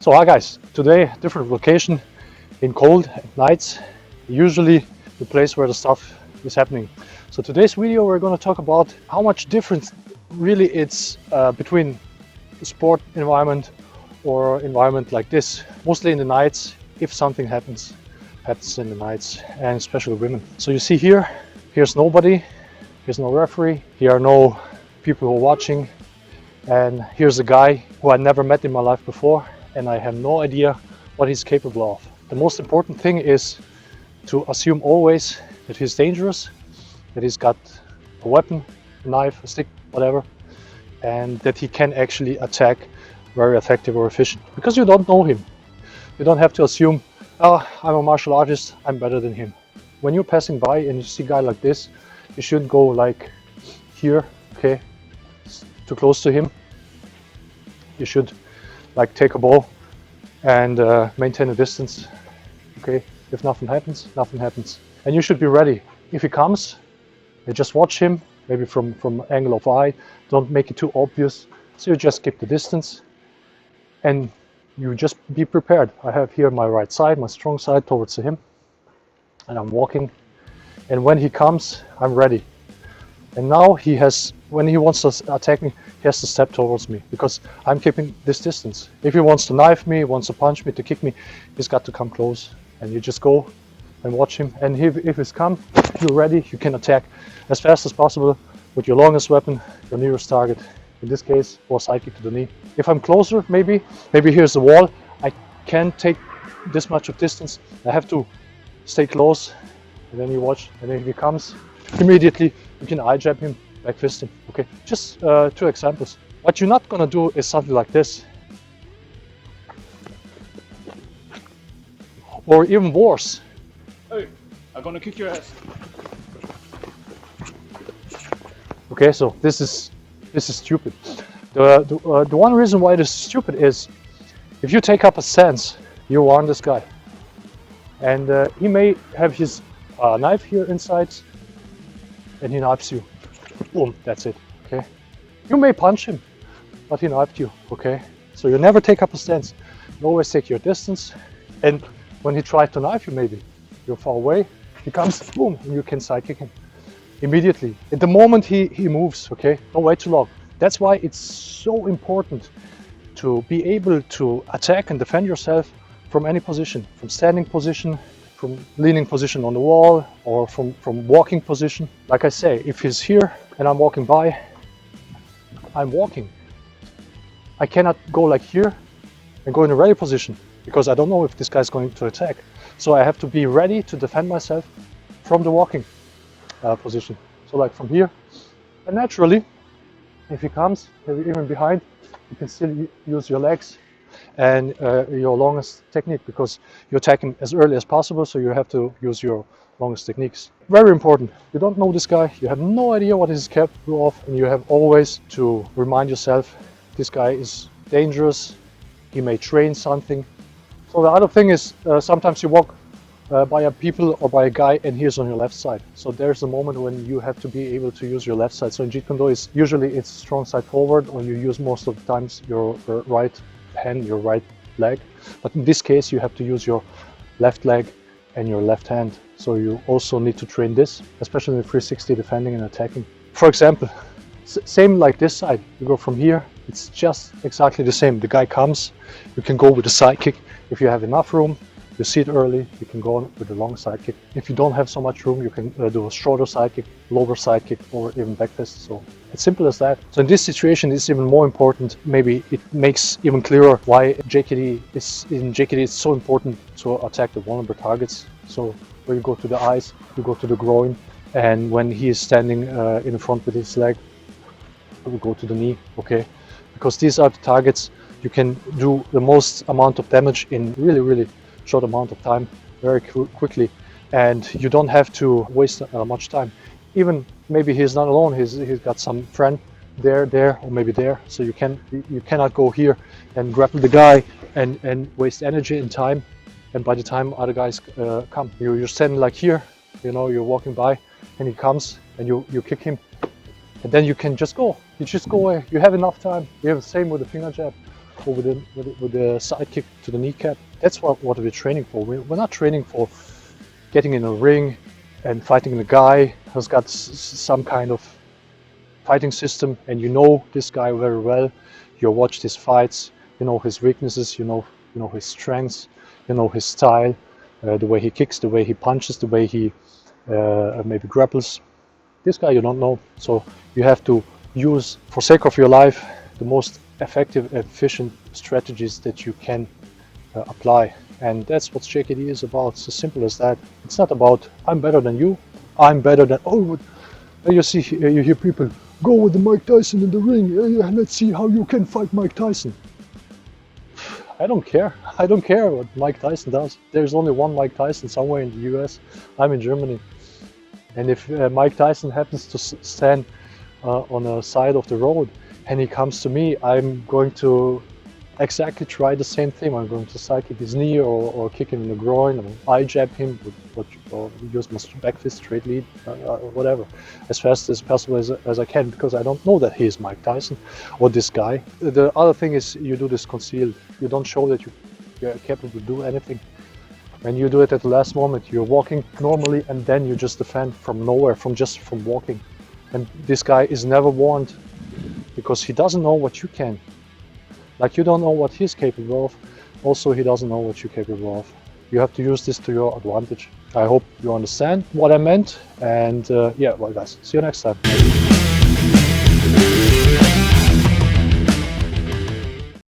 So hi guys, today different location in cold nights, usually the place where the stuff is happening. So today's video we're going to talk about how much difference really it's between the sport environment or environment like this, mostly in the nights. If something happens in the nights, and especially women. So you see here's nobody, here's no referee, here are no people who are watching, and here's a guy who I never met in my life before, and I have no idea what he's capable of. The most important thing is to assume always that he's dangerous, that he's got a weapon, a knife, a stick, whatever, and that he can actually attack very effective or efficient. Because you don't know him. You don't have to assume, oh, I'm a martial artist, I'm better than him. When you're passing by and you see a guy like this, you shouldn't go like here, okay, too close to him. You should like take a ball and maintain a distance. Okay, if nothing happens, nothing happens. And you should be ready. If he comes, you just watch him, maybe from angle of eye. Don't make it too obvious. So you just keep the distance and you just be prepared. I have here my right side, my strong side towards him, and I'm walking. And when he comes, I'm ready. And now when he wants to attack me, he has to step towards me because I'm keeping this distance. If he wants to knife me, wants to punch me, to kick me, he's got to come close. And you just go and watch him. And if he's come, you're ready, you can attack as fast as possible with your longest weapon, your nearest target. In this case, or side kick to the knee. If I'm closer, maybe here's the wall, I can't take this much of distance. I have to stay close, and then you watch, and then if he comes, immediately you can eye jab him, back fist him. Okay, just 2 examples. What you're not gonna do is something like this, or even worse. Hey, I'm gonna kick your ass. Okay, so this is stupid. The one reason why it is stupid is if you take up a stance, you warn this guy, and he may have his knife here inside, and he knifes you. Boom, that's it. Okay, you may punch him, but he knifed you. Okay, so you never take up a stance. You always take your distance, and when he tries to knife you, maybe you're far away, he comes, boom, and you can side kick him immediately. At the moment he moves, okay, don't wait too long. That's why it's so important to be able to attack and defend yourself from any position, from standing position, from leaning position on the wall, or from walking position. Like I say, if he's here and I'm walking by, I'm walking. I cannot go like here and go in a ready position because I don't know if this guy's going to attack. So I have to be ready to defend myself from the walking position. So like from here, and naturally, if he comes, maybe even behind, you can still use your legs and your longest technique, because you attack him as early as possible, so you have to use your longest techniques. Very important. You don't know this guy, you have no idea what he's capable of, and you have always to remind yourself, this guy is dangerous, he may train something. So the other thing is, sometimes you walk by a people or by a guy and he's on your left side. So there's a moment when you have to be able to use your left side. So in Jeet Kune Do, it's strong side forward, or you use most of the times your right hand, your right leg. But in this case, you have to use your left leg and your left hand. So you also need to train this, especially in the 360 defending and attacking. For example, same like this side. You go from here, it's just exactly the same. The guy comes, you can go with a side kick if you have enough room. You see it early, you can go on with a long side kick. If you don't have so much room, you can do a shorter side kick, lower side kick, or even back fist. So it's simple as that. So in this situation, it's even more important. Maybe it makes even clearer why JKD it's so important to attack the vulnerable targets. So where you go to the eyes, you go to the groin, and when he is standing in front with his leg, you go to the knee. Okay, because these are the targets you can do the most amount of damage in really short amount of time, very quickly, and you don't have to waste much time. Even maybe he's not alone, he's got some friend there, or maybe there, so you cannot go here and grapple the guy and waste energy and time, and by the time other guys come, you're standing like here, you're walking by, and he comes and you kick him, and then you can just go. You just go away. You have enough time. You have the same with the finger jab or with the side kick to the kneecap. That's what we're training for. We're not training for getting in a ring and fighting a guy who's got some kind of fighting system, and you know this guy very well. You watched his fights. You know his weaknesses. You know his strengths. You know his style, the way he kicks, the way he punches, the way he maybe grapples. This guy you don't know, so you have to use, for sake of your life, the most effective, efficient strategies that you can apply, and that's what JKD is about. It's as simple as that. It's not about I'm better than you, I'm better than you hear people go with the Mike Tyson in the ring. Let's see how you can fight Mike Tyson. I don't care. I don't care what Mike Tyson does. There's only one Mike Tyson somewhere in the US. I'm in Germany. And if Mike Tyson happens to stand on a side of the road and he comes to me, I'm going to exactly try the same thing. I'm going to side kick his knee or kick him in the groin, or eye jab him or use my back fist, straight lead, whatever, as fast as possible as I can, because I don't know that he is Mike Tyson or this guy. The other thing is you do this concealed. You don't show that you're capable to do anything. When you do it at the last moment, you're walking normally and then you just defend from nowhere, from walking. And this guy is never warned, because he doesn't know what you can. Like you don't know what he's capable of, also he doesn't know what you're capable of. You have to use this to your advantage. I hope you understand what I meant, and yeah, well guys, see you next time.